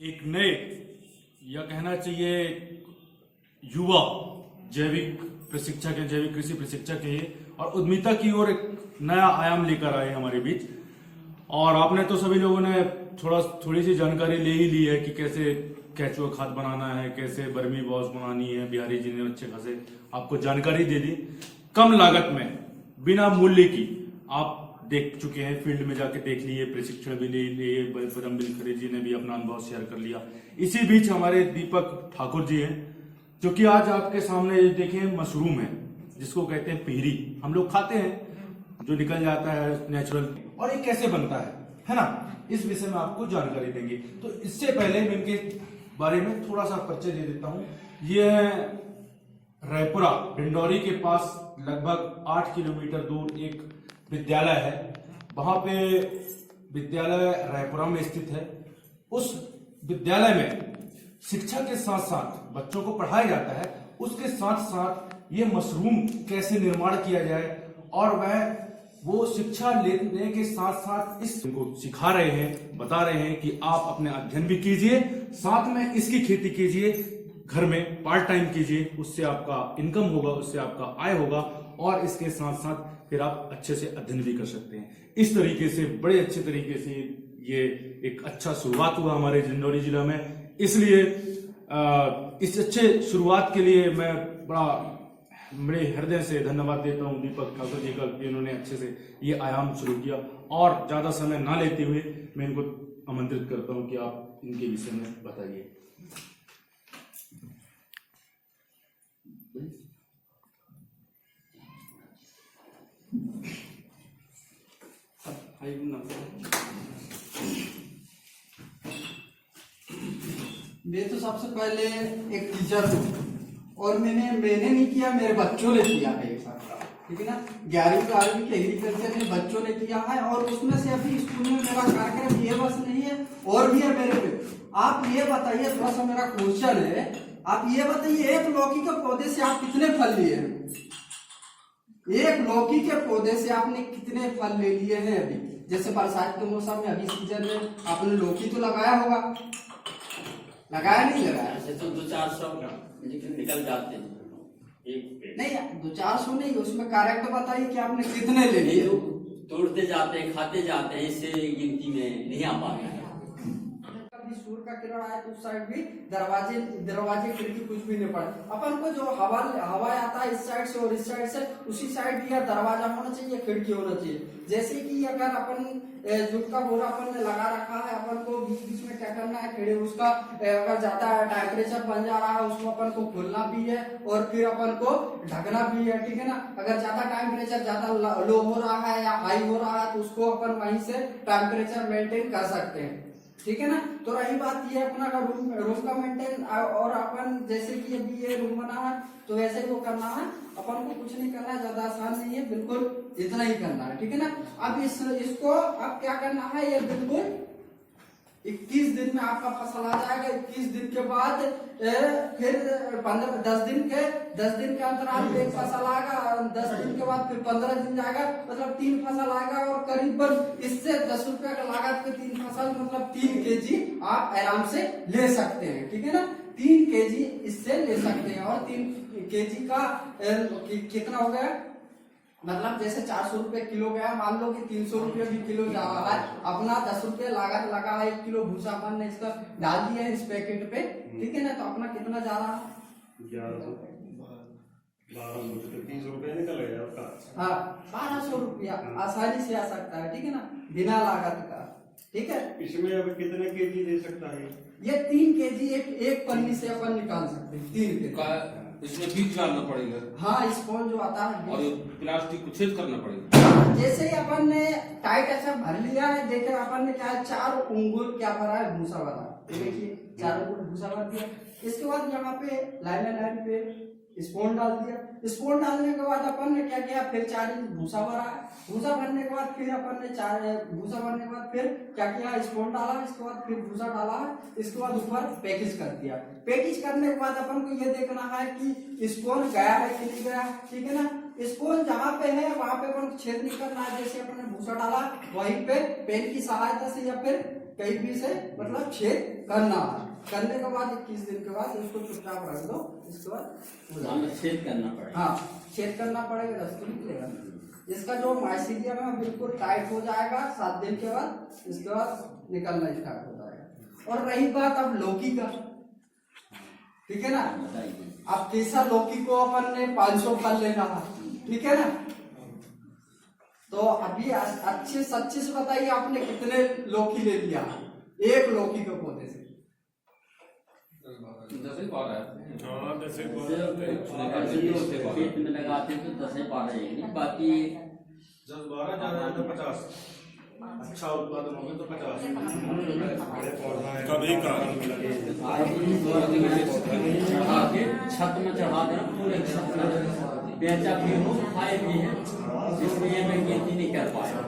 एक नए या कहना चाहिए युवा जैविक प्रशिक्षक है, जैविक कृषि प्रशिक्षक है और उद्यमिता की ओर एक नया आयाम लेकर आए हमारे बीच। और आपने तो सभी लोगों ने थोड़ी सी जानकारी ले ही ली है कि कैसे केचुआ खाद बनाना है, कैसे बर्मी बॉस बनानी है। बिहारी जी ने अच्छे खासे आपको जानकारी दे दी कम लागत में, बिना मूल्य की। आप देख चुके हैं, फील्ड में जाके देख लिए, प्रशिक्षण भी ले लिए, बजरंग खरे जी ने भी अपना अनुभव शेयर कर लिया। इसी बीच हमारे दीपक ठाकुर जी हैं, जो कि आज आपके सामने देखें मशरूम है, जिसको कहते हैं पिहरी, हम लोग खाते हैं, जो निकल जाता है नेचुरल। और ये कैसे बनता है ना, इस विषय में आपको जानकारी देंगे। तो इससे पहले मैं इनके बारे में थोड़ा सा परिचय दे देता हूँ। ये रायपुरा डिंडौरी के पास लगभग 8 किलोमीटर दूर एक विद्यालय है, वहां पे विद्यालय रायपुरा में स्थित है। उस विद्यालय में शिक्षा के साथ साथ बच्चों को पढ़ाया जाता है, उसके साथ साथ ये मशरूम कैसे निर्माण किया जाए, और वो शिक्षा लेने के साथ साथ इसको सिखा रहे हैं, बता रहे हैं कि आप अपने अध्ययन भी कीजिए, साथ में इसकी खेती कीजिए, घर में पार्ट टाइम कीजिए, उससे आपका इनकम होगा, उससे आपका आय होगा, और इसके साथ साथ फिर आप अच्छे से अध्ययन भी कर सकते हैं। इस तरीके से बड़े अच्छे तरीके से ये एक अच्छा शुरुआत हुआ हमारे डिंडौरी जिला में। इसलिए इस अच्छे शुरुआत के लिए मैं बड़े हृदय से धन्यवाद देता हूं दीपक ठाकुर जी का, जिन्होंने अच्छे से ये आयाम शुरू किया। और ज्यादा समय ना लेते हुए मैं इनको आमंत्रित करता हूं कि आप इनके विषय में बताइए। मैं तो सबसे पहले एक टीचर हूँ और मैंने नहीं किया, मेरे बच्चों ने किया है ये सब, ठीक है ना। 11वीं 12वीं के एग्रीकल्चर में बच्चों ने किया है, और उसमें से अभी स्कूल में मेरा कार्यक्रम ये बस नहीं है, और भी है मेरे पे। आप ये बताइए, थोड़ा सा मेरा क्वेश्चन है, आप ये बताइए, एक लौकी के पौधे से आप कितने फल लिए हैं? एक लौकी के पौधे से आपने कितने फल ले लिए हैं? अभी जैसे बरसात के मौसम में, अभी सीजन में आपने लौकी तो लगाया होगा, लगाया नहीं लगाया? ऐसे तो 200-400 निकल जाते हैं एक नहीं, 200-400 नहीं, उसमें करेक्ट बताइए कि आपने कितने ले लिए? तोड़ते जाते हैं, खाते जाते हैं, इससे गिनती में नहीं आ पाता है। कभी सूर्य का किरण आए तो उस साइड भी दरवाजे खिड़की कुछ भी नहीं पड़े। अपन को जो हवा आता है इस साइड से और इस साइड से, उसी साइड भी दरवाजा होना चाहिए, खिड़की होना चाहिए। जैसे कि अगर अपन जुट का बोरा अपन ने लगा रखा है, अपन को बीच बीच में क्या करना है, खिड़े उसका अगर ज्यादा टेम्परेचर बन जा रहा है, उसको अपन को खोलना भी है और फिर अपन को ढकना भी है, ठीक है ना। अगर ज्यादा टेम्परेचर ज्यादा लो हो रहा है या हाई हो रहा है, तो उसको अपन वहीं से टेम्परेचर मेंटेन कर सकते हैं, ठीक है ना। तो रही बात ये अपना का रूम का मेंटेन, और अपन जैसे कि अभी ये रूम बना है तो वैसे ही वो करना है, अपन को कुछ नहीं करना है, ज्यादा आसान नहीं है, बिल्कुल इतना ही करना है, ठीक है ना। अब इसको अब क्या करना है, ये बिल्कुल 21 दिन में आपका फसल आ जाएगा। 21 दिन के बाद फिर 10 दिन के अंतराल पे एक फसल आएगा, 10 दिन के बाद फिर 15 दिन जाएगा, मतलब 3 फसल आएगा, और करीबन इससे 10 रुपए का लागत पे 3 फसल, मतलब 3 केजी आप आराम से ले सकते हैं, ठीक है ना। 3 केजी इससे ले सकते हैं, और 3 केजी का कितना हो गया, मतलब जैसे 400 रुपए किलो गया, मान लो कि 300 रुपये भी किलो जा रहा है, अपना 10 रुपये लागत लगा है, 1 किलो भूसा अपन ने इसका डाल दिया है इस पैकेट पे, ठीक है ना। तो अपना कितना जा रहा है, 30 रुपये निकल गया। हाँ, 1200 रुपया आसानी से आ सकता है, ठीक है ना, बिना लागत का, ठीक है। इसमें अब कितने केजी दे सकता है? ये 3 केजी एक पन्नी से अपन निकाल सकते हैं, 3 केजी। इसमें बीज डालना पड़ेगा, हाँ, स्पॉन्ज जो आता है, और प्लास्टिक को छेद करना पड़ेगा। जैसे ही अपन ने टाइट अच्छा भर लिया है, देखे अपन ने क्या 4 उंगल क्या भरा है, भूसा भरा, देखिए 4 उंगल भूसा भर दिया। इसके बाद यहाँ पे लाइन पे स्पोन डाल दिया। स्पोन डालने के बाद अपन ने क्या किया, फिर 4 इंच भूसा भरा है। भूसा भरने के बाद फिर अपन ने भूसा भरने के बाद फिर क्या किया, स्पोन डाला, इसके बाद फिर भूसा डाला है, इसके बाद ऊपर पैकेज कर दिया। पैकेज करने के बाद अपन को ये देखना है कि स्पोन गया है कि नहीं गया, ठीक है ना। स्पोन जहाँ पे है वहां पे अपन छेद नहीं करना है, जैसे अपन ने भूसा डाला वहीं पे पेन की सहायता से या फिर कहीं भी से मतलब छेद करना है। करने के बाद 21 दिन के बाद उसको चुपचाप रख दो, इसके बाद मान लो छेद करना पड़ेगा। हाँ छेद करना पड़ेगा, रस तो निकलेगा। इसका जो माइसीलियम है बिल्कुल टाइट हो जाएगा 7 दिन के बाद, इसके बाद निकलना स्टार्ट हो जाएगा। और रही बात अब लौकी का, ठीक है ना, बताइए। अब केसर लौकी को अपन ने 500 फल लेना है, ठीक है ना। तो अभी अच्छे सच्चे से बताइए आपने कितने लौकी ले लिया एक लौकी के पौधे से? 10 ही 12 है। हाँ, 10 एक बार खेत में लगाते हैं तो 10 ही 12 है, बाकी 10-12 ज्यादा तो 50। अच्छा उत्पादन होगा तो 50। बड़े पौधा है कभी का चढ़ा के छत में चढ़ा देना, पूरे छत में बेचा भी हो खाए भी है, इसलिए मैं गिनती नहीं कर पाया।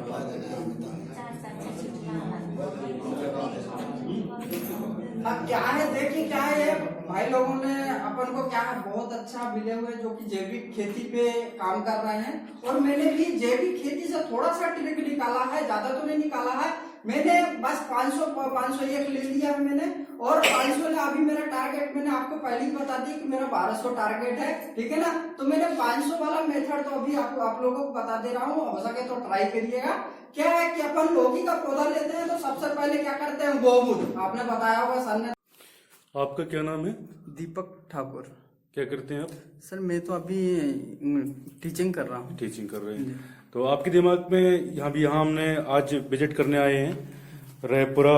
अब क्या है देखिए, क्या है ये भाई लोगों ने अपन को क्या है बहुत अच्छा मिले हुए जो कि जैविक खेती पे काम कर रहे हैं। और मैंने भी जैविक खेती से थोड़ा सा ट्रिक निकाला है, ज्यादा तो नहीं निकाला है मैंने, बस 501 ले लिया है मैंने। और 500 ने अभी मेरा टारगेट मैंने आपको पहले ही बता दी कि मेरा 1200 टारगेट है, ठीक है ना। तो मैंने 500 वाला मेथड तो अभी आपको आप लोगों को बता दे रहा हूँ, हो सके तो ट्राई करिएगा। क्या है कि अपन लौकी का पौधा लेते हैं तो सबसे पहले क्या करते हैं, गोमूत्र, आपने बताया होगा सर ने। आपका क्या नाम है? दीपक ठाकुर। क्या करते हैं आप? सर मैं तो अभी टीचिंग कर रहा हूँ। टीचिंग कर रहे हैं। तो आपके दिमाग में यहाँ हमने आज विजिट करने आए हैं रायपुरा,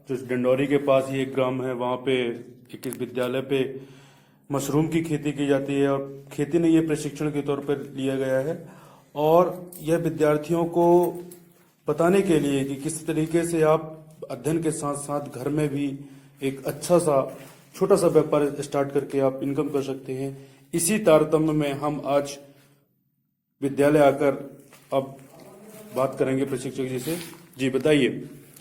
जो डंडौरी के पास ही एक ग्राम है, वहाँ पे एक इस विद्यालय पे मशरूम की खेती की जाती है। और खेती नहीं, ये प्रशिक्षण के तौर पर लिया गया है। और यह विद्यार्थियों को बताने के लिए कि किस तरीके से आप अध्ययन के साथ साथ घर में भी एक अच्छा सा छोटा सा व्यापार स्टार्ट करके आप इनकम कर सकते हैं। इसी तारतम्य में हम आज विद्यालय आकर अब बात करेंगे प्रशिक्षक जी से। जी बताइए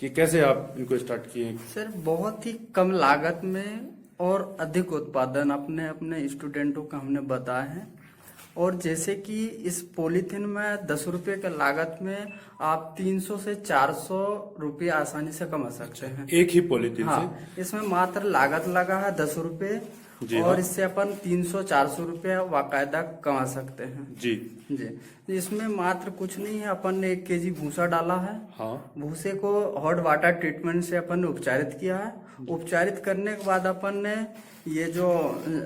कि कैसे आप इनको स्टार्ट किए? सर बहुत ही कम लागत में और अधिक उत्पादन अपने अपने स्टूडेंटों को हमने बताया है। और जैसे कि इस पॉलीथीन में 10 रुपए के लागत में आप 300 से 400 रुपये आसानी से कमा सकते हैं। एक ही पॉलीथीन हाँ, इसमें मात्र लागत लगा है 10 रुपये, जी और हाँ। इससे अपन 300-400 रुपये बाकायदा कमा सकते हैं। जी जी, इसमें मात्र कुछ नहीं है, अपन ने 1 केजी भूसा डाला है। हाँ। भूसे को हॉट वाटर ट्रीटमेंट से अपन ने उपचारित किया है। उपचारित करने के बाद अपन ने ये जो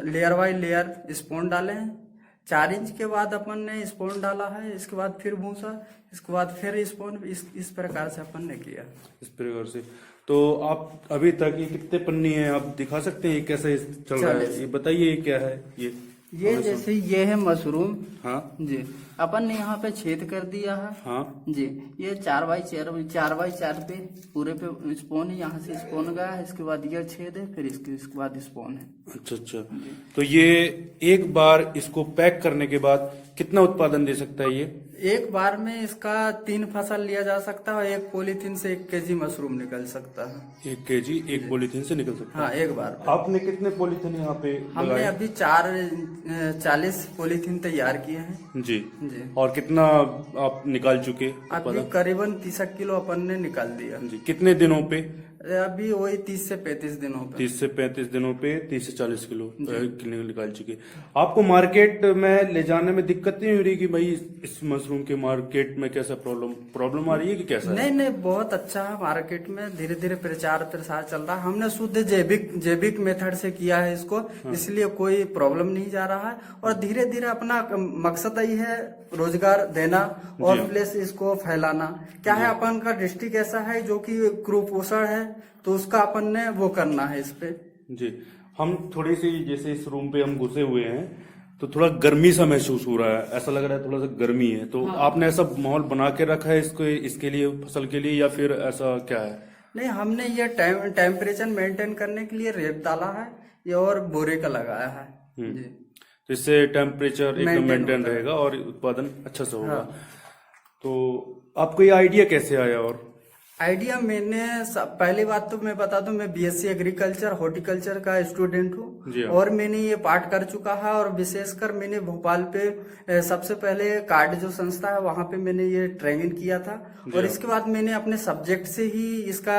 लेयर बाय लेयर स्पोन डाले हैं, 4 इंच के बाद अपन ने स्पोन डाला है, इसके बाद फिर भूसा, इसके बाद फिर स्पोन, इस प्रकार से अपन ने किया। इस प्रकार से। तो आप अभी तक ये कितने पन्नी है आप दिखा सकते हैं, कैसे चल रहा है ये बताइए, ये क्या है? ये जैसे ये है मशरूम। हाँ जी, अपन ने यहाँ पे छेद कर दिया है। हाँ जी, ये 4x4 पे पूरे पे स्पोन है, यहाँ से स्पोन गया है, इसके बाद ये छेद है, फिर इसके बाद स्पोन है। अच्छा। तो ये एक बार इसको पैक करने के बाद कितना उत्पादन दे सकता है ये? एक बार में इसका 3 फसल लिया जा सकता है और 1 पॉलीथीन से 1 केजी मशरूम निकल सकता है। 1 केजी एक पॉलीथीन से निकल सकता है? हाँ, एक बार पे। आपने कितने पॉलीथीन यहाँ पे हमने लगाए? अभी 40 पॉलीथीन तैयार किए हैं। जी। जी, और कितना आप निकाल चुके अभी उत्पादन? करीबन 30 किलो अपन ने निकाल दिया। जी। कितने दिनों पे? अभी वही 30 से 35 दिनों पे। 30 से 35 दिनों पे 30 से 40 किलो निकाल चुके। आपको मार्केट में ले जाने में दिक्कत नहीं हो रही कि भाई इस मशरूम के मार्केट में कैसा प्रॉब्लम आ रही है कि कैसा है? नहीं, बहुत अच्छा है। मार्केट में धीरे धीरे प्रचार चल रहा है। हमने शुद्ध जैविक मेथड से किया है इसको, इसलिए कोई प्रॉब्लम नहीं जा रहा है। और धीरे धीरे अपना मकसद यही है रोजगार देना और प्लस इसको फैलाना। क्या है, अपन का डिस्ट्रिक्ट ऐसा है जो कि कुपोषण है, तो उसका अपन ने वो करना है इस पे। जी। हम थोड़ी सी जैसे इस रूम पे हम घुसे हुए हैं तो थोड़ा गर्मी सा महसूस हो रहा है, ऐसा लग रहा है थोड़ा सा गर्मी है। तो आपने ऐसा माहौल बना के रखा है इसके लिए, फसल के लिए, या फिर ऐसा क्या है? नहीं, हमने ये टेम्परेचर मेंटेन करने के लिए रेत डाला है ये और बोरे का लगाया है। जी, तो इससे टेम्परेचर एकदम Maintain मेंटेन होता है। रहेगा और उत्पादन अच्छा से होगा। हाँ। तो आपको ये आइडिया कैसे आया? और आइडिया पहली बात तो मैं बता दूं, मैं बीएससी एग्रीकल्चर हॉर्टिकल्चर का स्टूडेंट जी हूँ हाँ। और मैंने ये पाठ कर चुका है। और विशेषकर मैंने भोपाल पे सबसे पहले कार्ड जो संस्था है वहां पे मैंने ये ट्रेनिंग किया था। और इसके बाद मैंने अपने सब्जेक्ट से ही इसका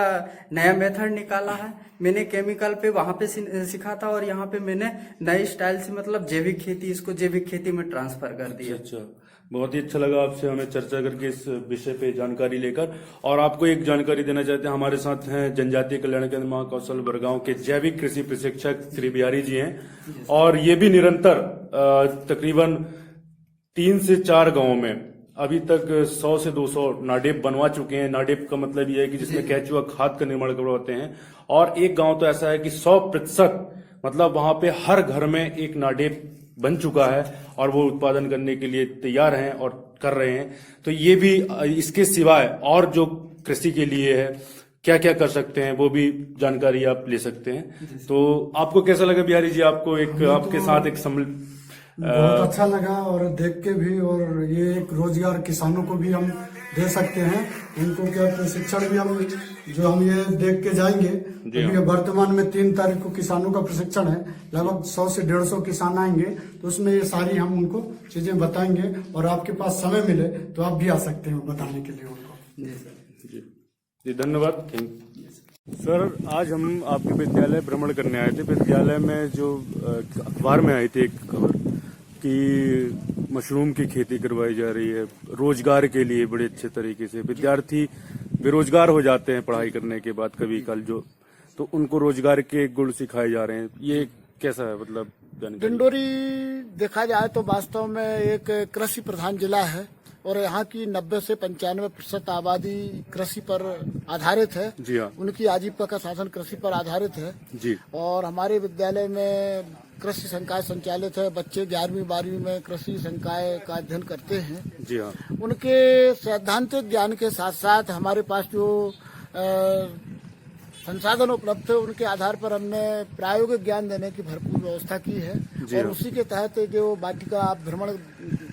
नया मेथड निकाला है। मैंने केमिकल पे वहां पे सीखा था और यहाँ पे मैंने नए स्टाइल से मतलब जैविक खेती, इसको जैविक खेती में ट्रांसफर कर दिया। अच्छा, बहुत ही अच्छा लगा आपसे हमें चर्चा करके इस विषय पे जानकारी लेकर। और आपको एक जानकारी देना चाहते हैं, हमारे साथ हैं जनजातीय कल्याण केंद्र महाकौशल बरगांव के जैविक कृषि प्रशिक्षक श्री बिहारी जी हैं। और ये भी निरंतर तकरीबन 3 से 4 गांवों में अभी तक 100 से 200 नाडेप बनवा चुके हैं। नाडेप का मतलब ये है कि जिसमें केचुआ खाद का निर्माण करवाते हैं। और एक गांव तो ऐसा है कि 100% मतलब वहां पे हर घर में एक नाडेप बन चुका है और वो उत्पादन करने के लिए तैयार हैं और कर रहे हैं। तो ये भी इसके सिवाय और जो कृषि के लिए है क्या क्या कर सकते हैं वो भी जानकारी आप ले सकते हैं। तो आपको कैसा लगा बिहारी जी? आपको एक आपके साथ एक बहुत अच्छा लगा और देख के भी, और ये एक रोजगार किसानों को भी हम दे सकते हैं। इनको क्या प्रशिक्षण भी हम जो हम ये देख के जाएंगे। क्योंकि वर्तमान में 3 तारीख को किसानों का प्रशिक्षण है, लगभग 100 से 150 किसान आएंगे। तो उसमें ये सारी हम उनको चीजें बताएंगे और आपके पास समय मिले तो आप भी आ सकते हैं बताने के लिए उनको। जी धन्यवाद। सर, आज हम आपके विद्यालय भ्रमण करने आए थे। विद्यालय में जो अखबार में आई थी एक खबर कि मशरूम की खेती करवाई जा रही है रोजगार के लिए बड़े अच्छे तरीके से। विद्यार्थी बेरोजगार हो जाते हैं पढ़ाई करने के बाद कभी कल तो उनको रोजगार के गुण सिखाए जा रहे हैं। ये कैसा है मतलब जानकारी? डिंडोरी देखा जाए तो वास्तव में एक कृषि प्रधान जिला है और यहाँ की 90 से 95% आबादी कृषि पर आधारित है। जी हाँ। उनकी आजीविका का साधन कृषि पर आधारित है। जी। और हमारे विद्यालय में कृषि संकाय संचालित है। बच्चे 11वीं 12वीं में कृषि संकाय का अध्ययन करते हैं। जी हाँ। उनके सैद्धांतिक ज्ञान के साथ साथ हमारे पास जो संसाधन उपलब्ध है उनके आधार पर हमने प्रायोगिक ज्ञान देने की भरपूर व्यवस्था की है। और उसी के तहत जो वाटिका आप भ्रमण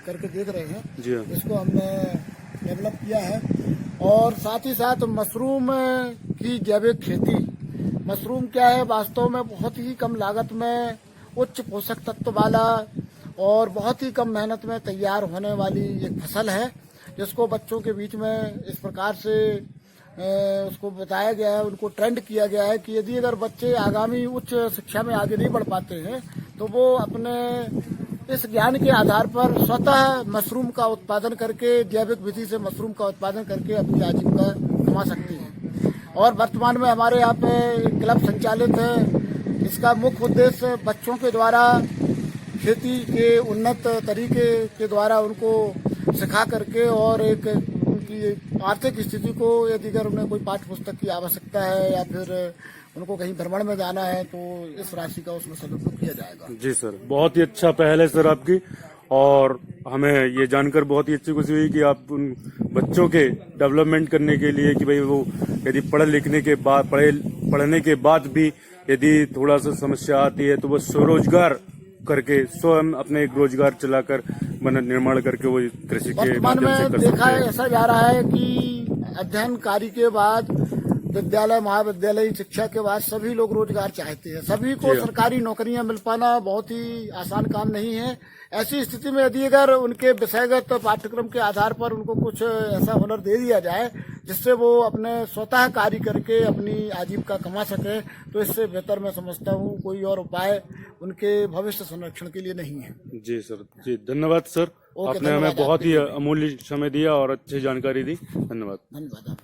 करके देख रहे हैं इसको हमने डेवलप किया है। और साथ ही साथ मशरूम की जैविक खेती। मशरूम क्या है, वास्तव में बहुत ही कम लागत में उच्च पोषक तत्व वाला और बहुत ही कम मेहनत में तैयार होने वाली एक फसल है, जिसको बच्चों के बीच में इस प्रकार से उसको बताया गया है, उनको ट्रेंड किया गया है कि यदि अगर बच्चे आगामी उच्च शिक्षा में आगे नहीं बढ़ पाते हैं तो वो अपने इस ज्ञान के आधार पर स्वतः मशरूम का उत्पादन करके, जैविक विधि से मशरूम का उत्पादन करके अपनी आजीविका कमा सकती हैं। और वर्तमान में हमारे यहाँ पे एक क्लब संचालित है। इसका मुख्य उद्देश्य बच्चों के द्वारा खेती के उन्नत तरीके के द्वारा उनको सिखा करके और एक उनकी आर्थिक स्थिति को, यदि अगर उन्हें कोई पाठ्य पुस्तक की आवश्यकता है या फिर उनको कहीं भ्रमण में जाना है तो इस राशि का उसमें सदुपयोग किया जाएगा। जी सर, बहुत ही अच्छा पहल है सर आपकी। और हमें ये जानकर बहुत ही अच्छी खुशी हुई कि आप उन बच्चों के डेवलपमेंट करने के लिए कि भाई वो यदि पढ़ने के बाद भी यदि थोड़ा सा समस्या आती है तो वो स्वरोजगार करके स्वयं अपने एक रोजगार चलाकर निर्माण करके वो कृषि के माध्यम से कर सकते हैं। देखा है, ऐसा जा रहा है कि अध्ययन कार्य के बाद विद्यालय महाविद्यालय शिक्षा के बाद सभी लोग रोजगार चाहते हैं। सभी को सरकारी नौकरियां मिल पाना बहुत ही आसान काम नहीं है। ऐसी स्थिति में यदि अगर उनके विषयगत पाठ्यक्रम के आधार पर उनको कुछ ऐसा हुनर दे दिया जाए जिससे वो अपने स्वतः कार्य करके अपनी आजीविका कमा सके, तो इससे बेहतर मैं समझता हूँ कोई और उपाय उनके भविष्य संरक्षण के लिए नहीं है। जी सर, जी धन्यवाद सर। आपने हमें बहुत ही अमूल्य समय दिया और अच्छी जानकारी दी। धन्यवाद।